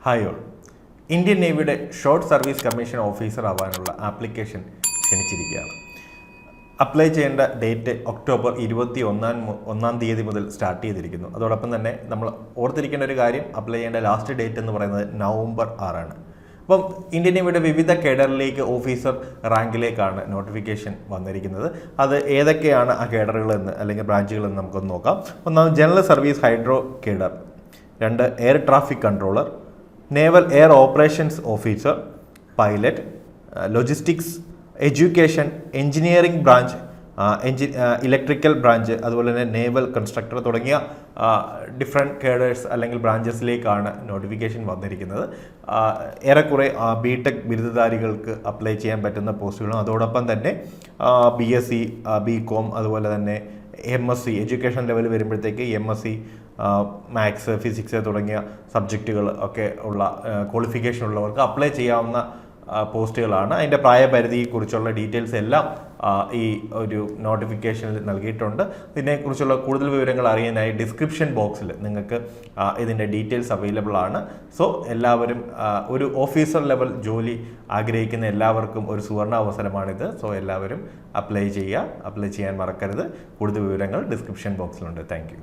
Hi all. Indian നേവിയുടെ short service commission officer ആവാനുള്ള application ക്ഷണിച്ചിരിക്കുകയാണ്. അപ്ലൈ ചെയ്യേണ്ട ഡേറ്റ് ഒക്ടോബർ 21 മുതൽ സ്റ്റാർട്ട് ചെയ്തിരിക്കുന്നു. അതോടൊപ്പം തന്നെ നമ്മൾ ഓർത്തിരിക്കേണ്ട ഒരു കാര്യം, അപ്ലൈ ചെയ്യേണ്ട ലാസ്റ്റ് ഡേറ്റ് എന്ന് പറയുന്നത് നവംബർ 6. അപ്പം ഇന്ത്യൻ നേവിയുടെ വിവിധ കേഡറിലേക്ക് ഓഫീസർ റാങ്കിലേക്കാണ് നോട്ടിഫിക്കേഷൻ വന്നിരിക്കുന്നത്. അത് ഏതൊക്കെയാണ് ആ കേഡറുകളെന്ന് അല്ലെങ്കിൽ ബ്രാഞ്ചുകളെന്ന് നമുക്കൊന്ന് നോക്കാം. ഒന്നാമത് general service hydro cadre, 2 air traffic controller, naval air operations officer, pilot, logistics, education, engineering branch, electrical branch, അതുപോലെ തന്നെ നേവൽ കൺസ്ട്രക്ടർ തുടങ്ങിയ ഡിഫറെൻറ്റ് കേഡേഴ്സ് അല്ലെങ്കിൽ ബ്രാഞ്ചസിലേക്കാണ് നോട്ടിഫിക്കേഷൻ വന്നിരിക്കുന്നത്. ഏറെക്കുറെ ബിടെക് ബിരുദധാരികൾക്ക് അപ്ലൈ ചെയ്യാൻ പറ്റുന്ന പോസ്റ്റുകളും അതോടൊപ്പം തന്നെ BSc, BCom, അതുപോലെ തന്നെ MSc എഡ്യൂക്കേഷൻ ലെവൽ വരുമ്പോഴത്തേക്ക് MSc മാത്സ്, ഫിസിക്സ് തുടങ്ങിയ സബ്ജക്റ്റുകൾ ഒക്കെ ഉള്ള ക്വാളിഫിക്കേഷൻ ഉള്ളവർക്ക് അപ്ലൈ ചെയ്യാവുന്ന പോസ്റ്റുകളാണ്. അതിൻ്റെ പ്രായപരിധിയെക്കുറിച്ചുള്ള ഡീറ്റെയിൽസ് എല്ലാം ഈ ഒരു നോട്ടിഫിക്കേഷനിൽ നൽകിയിട്ടുണ്ട്. ഇതിനെക്കുറിച്ചുള്ള കൂടുതൽ വിവരങ്ങൾ അറിയാനായി ഡിസ്ക്രിപ്ഷൻ ബോക്സിൽ നിങ്ങൾക്ക് ഇതിൻ്റെ ഡീറ്റെയിൽസ് അവൈലബിൾ ആണ്. സോ എല്ലാവരും ഒരു ഓഫീസർ ലെവൽ ജോലി ആഗ്രഹിക്കുന്ന എല്ലാവർക്കും ഒരു സുവർണ അവസരമാണിത്. സോ എല്ലാവരും അപ്ലൈ ചെയ്യാൻ മറക്കരുത്. കൂടുതൽ വിവരങ്ങൾ ഡിസ്ക്രിപ്ഷൻ ബോക്സിലുണ്ട്. Thank you.